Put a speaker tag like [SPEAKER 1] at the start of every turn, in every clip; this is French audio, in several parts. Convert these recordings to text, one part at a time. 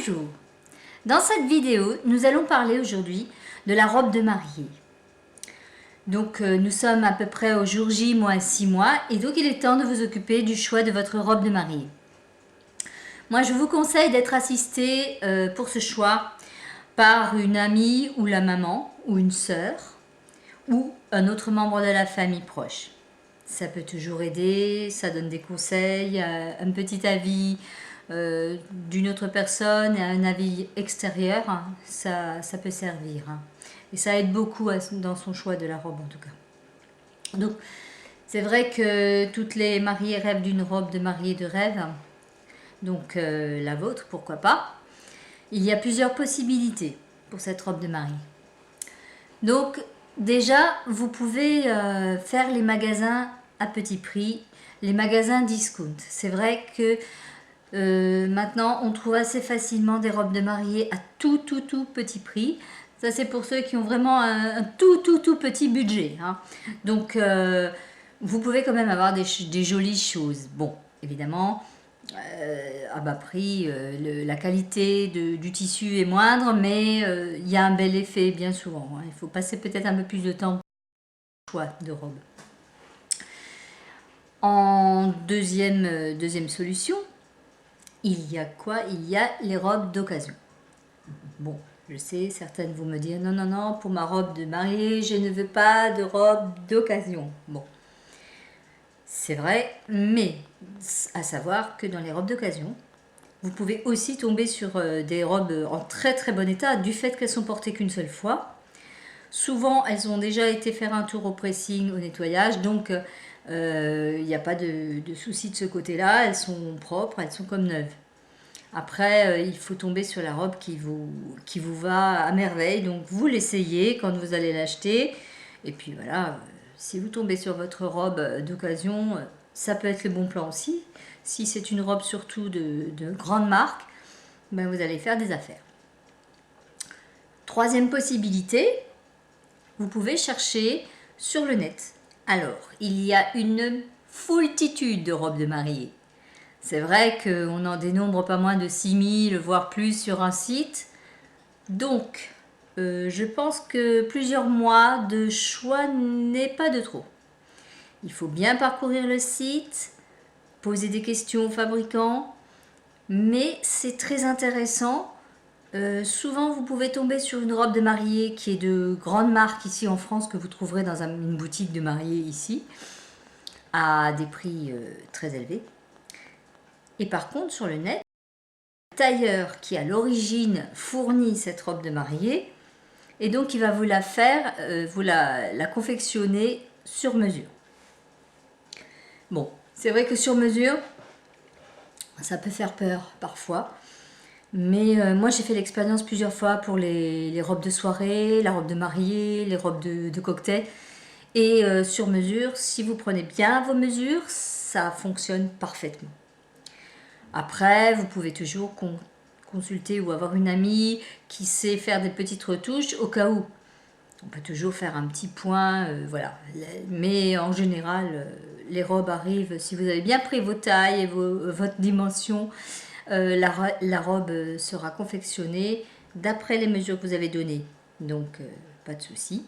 [SPEAKER 1] Bonjour. Dans cette vidéo, nous allons parler aujourd'hui de la robe de mariée. Donc nous sommes à peu près au jour J moins 6 mois et donc il est temps de vous occuper du choix de votre robe de mariée. Moi je vous conseille d'être assisté pour ce choix par une amie ou la maman ou une sœur ou un autre membre de la famille proche. Ça peut toujours aider, ça donne des conseils, un petit avis d'une autre personne, un avis extérieur, hein, ça peut servir. Hein. Et ça aide beaucoup dans son choix de la robe en tout cas. Donc c'est vrai que toutes les mariées rêvent d'une robe de mariée de rêve, donc la vôtre pourquoi pas. Il y a plusieurs possibilités pour cette robe de mariée. Donc déjà vous pouvez faire les magasins à petit prix, les magasins discount. C'est vrai que maintenant on trouve assez facilement des robes de mariée à tout petit prix. Ça c'est pour ceux qui ont vraiment un tout petit budget. Hein. Donc vous pouvez quand même avoir des jolies choses. Bon, évidemment, à bas prix, la qualité du tissu est moindre, mais il y a un bel effet bien souvent. Hein. Il faut passer peut-être un peu plus de temps pour le choix de robe. En deuxième solution, il y a quoi? Il y a les robes d'occasion. Bon, je sais, certaines vont me dire non, pour ma robe de mariée, je ne veux pas de robe d'occasion. Bon, c'est vrai, mais à savoir que dans les robes d'occasion, vous pouvez aussi tomber sur des robes en très bon état du fait qu'elles sont portées qu'une seule fois. Souvent, elles ont déjà été faire un tour au pressing, au nettoyage, donc il n'y a pas de souci de ce côté-là. Elles sont propres, elles sont comme neuves. Après, il faut tomber sur la robe qui vous va à merveille. Donc, vous l'essayez quand vous allez l'acheter. Et puis voilà, si vous tombez sur votre robe d'occasion, ça peut être le bon plan aussi. Si c'est une robe surtout de grande marque, ben vous allez faire des affaires. Troisième possibilité, vous pouvez chercher sur le net. Alors, il y a une foultitude de robes de mariée. C'est vrai qu'on en dénombre pas moins de 6000, voire plus sur un site. Donc, je pense que plusieurs mois de choix n'est pas de trop. Il faut bien parcourir le site, poser des questions aux fabricants, mais c'est très intéressant. Souvent, vous pouvez tomber sur une robe de mariée qui est de grande marque ici en France, que vous trouverez dans une boutique de mariée ici, à des prix très élevés. Et par contre, sur le net, le tailleur qui à l'origine fournit cette robe de mariée, et donc il va vous la faire, vous la confectionner sur mesure. Bon, c'est vrai que sur mesure, ça peut faire peur parfois. Mais moi j'ai fait l'expérience plusieurs fois pour les robes de soirée, la robe de mariée, les robes de cocktail. Et sur mesure, si vous prenez bien vos mesures, ça fonctionne parfaitement. Après, vous pouvez toujours consulter ou avoir une amie qui sait faire des petites retouches au cas où. On peut toujours faire un petit point, voilà. Mais en général, les robes arrivent, si vous avez bien pris vos tailles et votre dimension, la robe sera confectionnée d'après les mesures que vous avez données. Donc, pas de souci.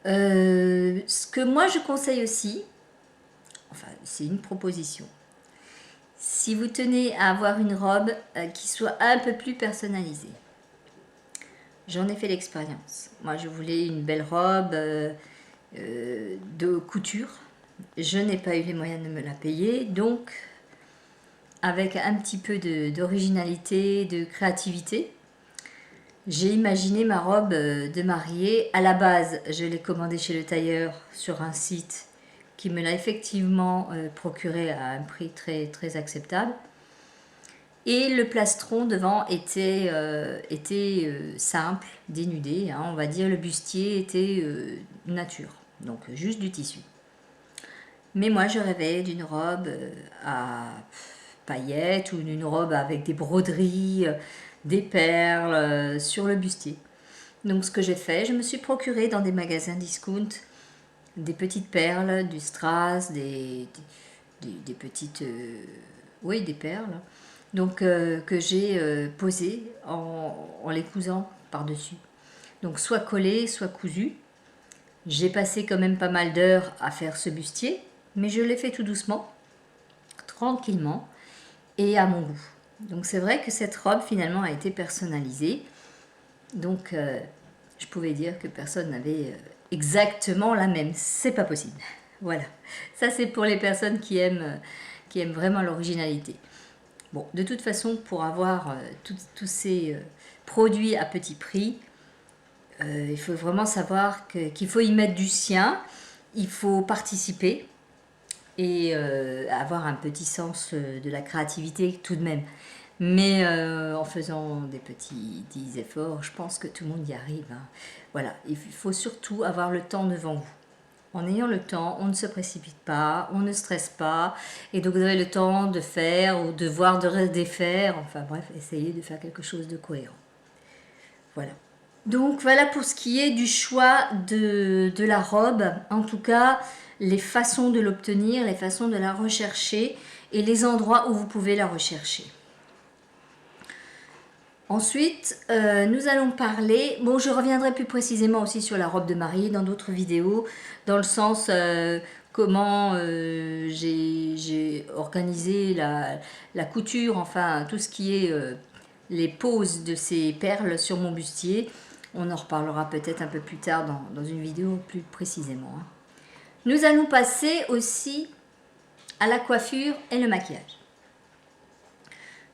[SPEAKER 1] Ce que moi je conseille aussi, enfin c'est une proposition, si vous tenez à avoir une robe qui soit un peu plus personnalisée. J'en ai fait l'expérience. Moi je voulais une belle robe de couture. Je n'ai pas eu les moyens de me la payer, donc avec un petit peu d'originalité, de créativité, j'ai imaginé ma robe de mariée. À la base, je l'ai commandée chez le tailleur sur un site qui me l'a effectivement procurée à un prix très acceptable. Et le plastron devant était simple, dénudé, hein, on va dire. Le bustier était nature, donc juste du tissu. Mais moi, je rêvais d'une robe à paillettes ou d'une robe avec des broderies, des perles sur le bustier. Donc ce que j'ai fait, je me suis procuré dans des magasins discount des petites perles, du strass, des petites... oui, des perles. donc que j'ai posé en les cousant par-dessus. Donc soit collé, soit cousu. J'ai passé quand même pas mal d'heures à faire ce bustier, mais je l'ai fait tout doucement, tranquillement et à mon goût. Donc c'est vrai que cette robe finalement a été personnalisée. Donc je pouvais dire que personne n'avait exactement la même. C'est pas possible. Voilà. Ça c'est pour les personnes qui aiment vraiment l'originalité. Bon, de toute façon, pour avoir tous ces produits à petit prix, il faut vraiment savoir qu'il faut y mettre du sien, il faut participer et avoir un petit sens de la créativité tout de même. Mais en faisant des petits efforts, je pense que tout le monde y arrive. Hein. Voilà, il faut surtout avoir le temps devant vous. En ayant le temps, on ne se précipite pas, on ne stresse pas, et donc vous avez le temps de faire ou de voir, de défaire, enfin bref, essayez de faire quelque chose de cohérent. Voilà. Donc voilà pour ce qui est du choix de la robe, en tout cas les façons de l'obtenir, les façons de la rechercher et les endroits où vous pouvez la rechercher. Ensuite, nous allons parler, bon je reviendrai plus précisément aussi sur la robe de mariée dans d'autres vidéos, dans le sens comment j'ai organisé la couture, enfin tout ce qui est les poses de ces perles sur mon bustier. On en reparlera peut-être un peu plus tard dans une vidéo plus précisément. Hein. Nous allons passer aussi à la coiffure et le maquillage.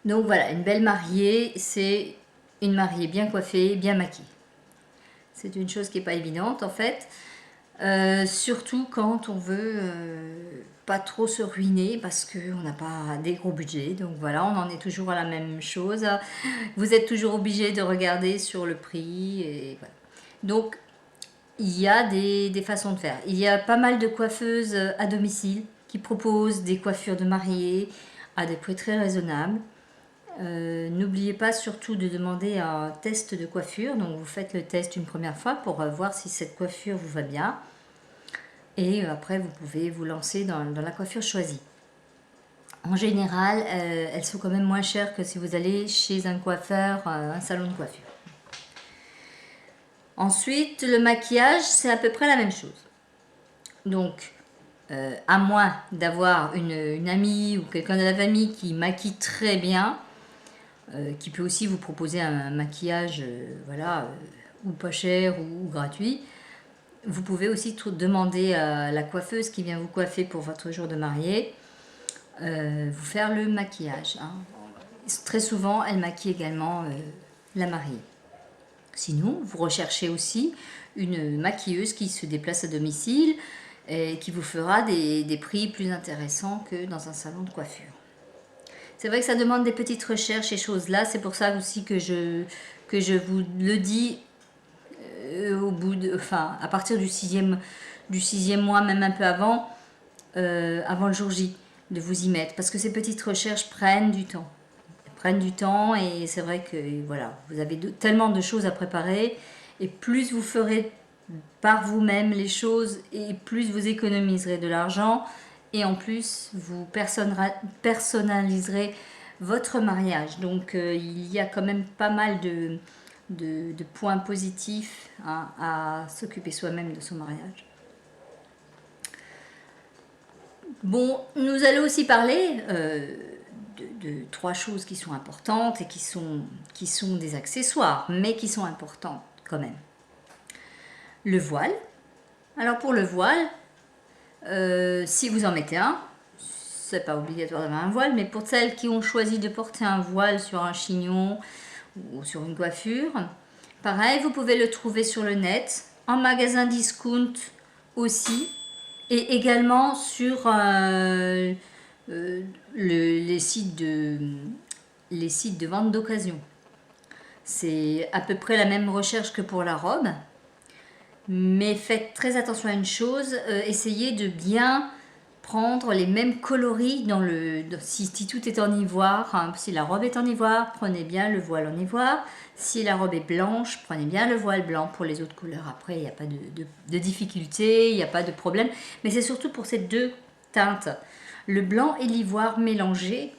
[SPEAKER 1] Donc voilà, une belle mariée, c'est une mariée bien coiffée, bien maquillée. C'est une chose qui n'est pas évidente en fait. Surtout quand on veut pas trop se ruiner parce qu'on n'a pas des gros budgets. Donc voilà, on en est toujours à la même chose. Vous êtes toujours obligé de regarder sur le prix. Et voilà. Donc il y a des façons de faire. Il y a pas mal de coiffeuses à domicile qui proposent des coiffures de mariée à des prix très raisonnables. N'oubliez pas surtout de demander un test de coiffure. Donc vous faites le test une première fois pour voir si cette coiffure vous va bien. Et après vous pouvez vous lancer dans la coiffure choisie. En général, elles sont quand même moins chères que si vous allez chez un coiffeur, un salon de coiffure. Ensuite, le maquillage, c'est à peu près la même chose. Donc, à moins d'avoir une amie ou quelqu'un de la famille qui maquille très bien, qui peut aussi vous proposer un maquillage voilà, ou pas cher ou gratuit. Vous pouvez aussi demander à la coiffeuse qui vient vous coiffer pour votre jour de mariée, vous faire le maquillage. Hein. Très souvent, elle maquille également la mariée. Sinon, vous recherchez aussi une maquilleuse qui se déplace à domicile et qui vous fera des prix plus intéressants que dans un salon de coiffure. C'est vrai que ça demande des petites recherches et choses-là. C'est pour ça aussi que je vous le dis au bout à partir du sixième mois, même un peu avant le jour J, de vous y mettre. Parce que ces petites recherches prennent du temps. Et c'est vrai que voilà, vous avez tellement de choses à préparer. Et plus vous ferez par vous-même les choses et plus vous économiserez de l'argent. Et en plus, vous personnaliserez votre mariage. Donc, il y a quand même pas mal de points positifs hein, à s'occuper soi-même de son mariage. Bon, nous allons aussi parler de trois choses qui sont importantes et qui sont des accessoires, mais qui sont importantes quand même. Le voile. Alors, pour le voile, si vous en mettez un, c'est pas obligatoire d'avoir un voile, mais pour celles qui ont choisi de porter un voile sur un chignon ou sur une coiffure, pareil, vous pouvez le trouver sur le net, en magasin discount aussi, et également sur les sites de vente d'occasion. C'est à peu près la même recherche que pour la robe. Mais faites très attention à une chose, essayez de bien prendre les mêmes coloris si tout est en ivoire. Hein, si la robe est en ivoire, prenez bien le voile en ivoire. Si la robe est blanche, prenez bien le voile blanc. Pour les autres couleurs, après, il n'y a pas de difficulté, il n'y a pas de problème. Mais c'est surtout pour ces deux teintes, le blanc et l'ivoire mélangés,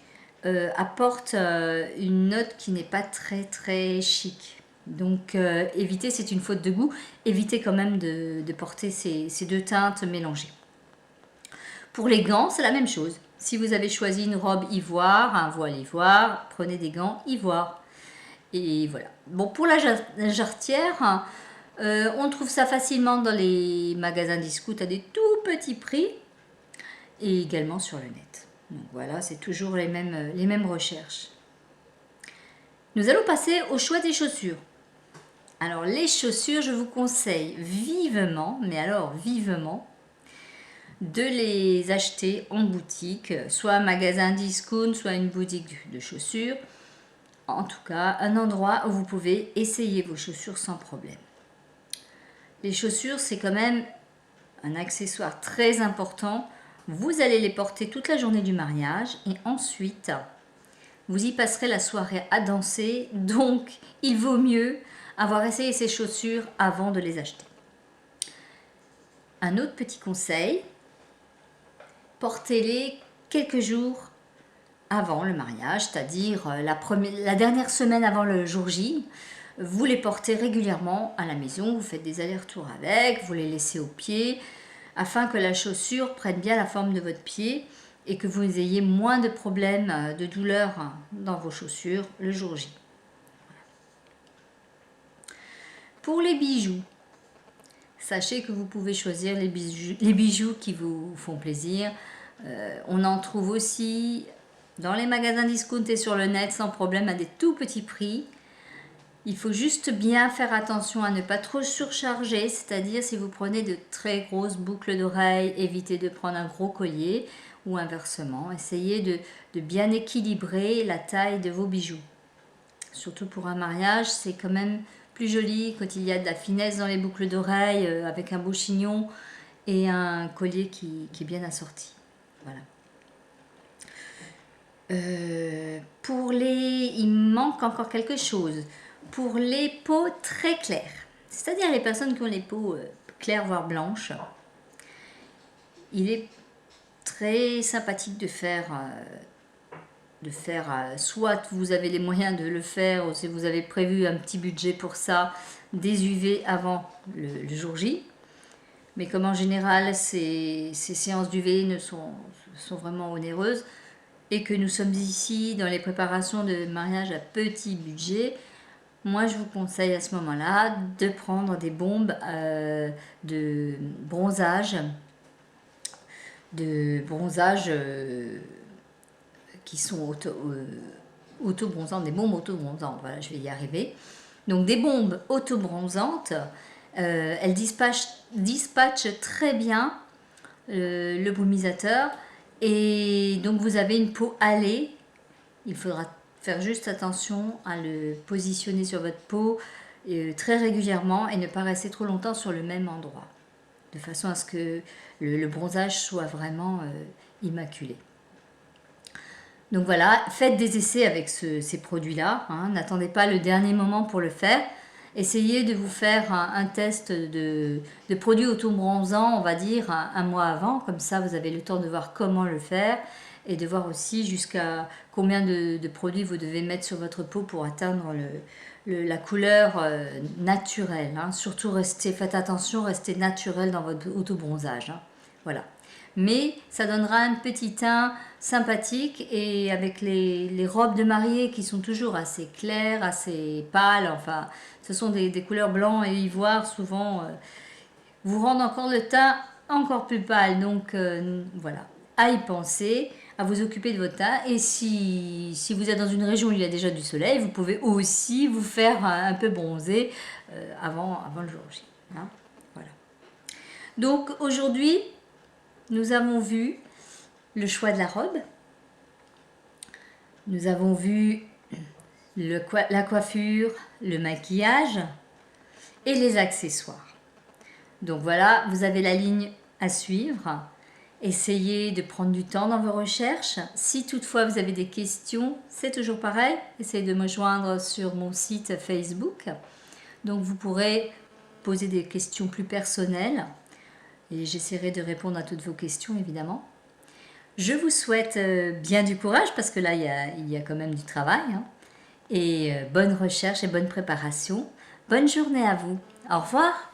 [SPEAKER 1] apporte une note qui n'est pas très très chic. Donc évitez, c'est une faute de goût, évitez quand même de porter ces deux teintes mélangées. Pour les gants, c'est la même chose. Si vous avez choisi une robe ivoire, un voile ivoire, prenez des gants ivoire. Et voilà. Bon, pour la jarretière, on trouve ça facilement dans les magasins discount à des tout petits prix et également sur le net. Donc voilà, c'est toujours les mêmes recherches. Nous allons passer au choix des chaussures. Alors les chaussures, je vous conseille vivement, mais alors vivement, de les acheter en boutique, soit un magasin discount, soit une boutique de chaussures. En tout cas, un endroit où vous pouvez essayer vos chaussures sans problème. Les chaussures, c'est quand même un accessoire très important. Vous allez les porter toute la journée du mariage et ensuite, vous y passerez la soirée à danser. Donc, il vaut mieux avoir essayé ces chaussures avant de les acheter. Un autre petit conseil, portez-les quelques jours avant le mariage, c'est-à-dire la dernière semaine avant le jour J. Vous les portez régulièrement à la maison, vous faites des allers-retours avec, vous les laissez au pied, afin que la chaussure prenne bien la forme de votre pied et que vous ayez moins de problèmes, de douleurs dans vos chaussures le jour J. Pour les bijoux, sachez que vous pouvez choisir les bijoux qui vous font plaisir. On en trouve aussi dans les magasins discount et sur le net sans problème à des tout petits prix. Il faut juste bien faire attention à ne pas trop surcharger, c'est-à-dire si vous prenez de très grosses boucles d'oreilles, évitez de prendre un gros collier ou inversement. Essayez de bien équilibrer la taille de vos bijoux. Surtout pour un mariage, c'est quand même plus joli quand il y a de la finesse dans les boucles d'oreilles avec un beau chignon et un collier qui est bien assorti. Voilà. Il manque encore quelque chose. Pour les peaux très claires, c'est-à-dire les personnes qui ont les peaux claires voire blanches, il est très sympathique de faire soit vous avez les moyens de le faire, ou si vous avez prévu un petit budget pour ça, des UV avant le jour J. Mais comme en général ces séances d'UV sont vraiment onéreuses, et que nous sommes ici dans les préparations de mariage à petit budget, moi je vous conseille à ce moment-là de prendre des bombes de bronzage, qui sont auto-bronzantes, des bombes auto-bronzantes, voilà, je vais y arriver. Donc des bombes auto-bronzantes, elles dispatchent très bien le brumisateur. Et donc vous avez une peau hâlée, il faudra faire juste attention à le positionner sur votre peau très régulièrement et ne pas rester trop longtemps sur le même endroit, de façon à ce que le bronzage soit vraiment immaculé. Donc voilà, faites des essais avec ces produits-là, hein, n'attendez pas le dernier moment pour le faire. Essayez de vous faire un test de produits auto-bronzants, on va dire, un mois avant. Comme ça, vous avez le temps de voir comment le faire et de voir aussi jusqu'à combien de produits vous devez mettre sur votre peau pour atteindre la couleur naturelle. Hein. Surtout, faites attention, restez naturel dans votre auto-bronzage. Hein. Voilà. Mais ça donnera un petit teint sympathique et avec les robes de mariée qui sont toujours assez claires, assez pâles, enfin ce sont des couleurs blanc et ivoire souvent vous rendent encore le teint encore plus pâle, donc voilà, à y penser, à vous occuper de votre teint. Et si vous êtes dans une région où il y a déjà du soleil, vous pouvez aussi vous faire un peu bronzer avant le jour J. Hein, voilà. Donc aujourd'hui nous avons vu le choix de la robe, nous avons vu la coiffure, le maquillage et les accessoires. Donc voilà, vous avez la ligne à suivre. Essayez de prendre du temps dans vos recherches. Si toutefois vous avez des questions, c'est toujours pareil. Essayez de me joindre sur mon site Facebook. Donc vous pourrez poser des questions plus personnelles. Et j'essaierai de répondre à toutes vos questions, évidemment. Je vous souhaite bien du courage parce que là, il y a quand même du travail. Hein. Et bonne recherche et bonne préparation. Bonne journée à vous. Au revoir.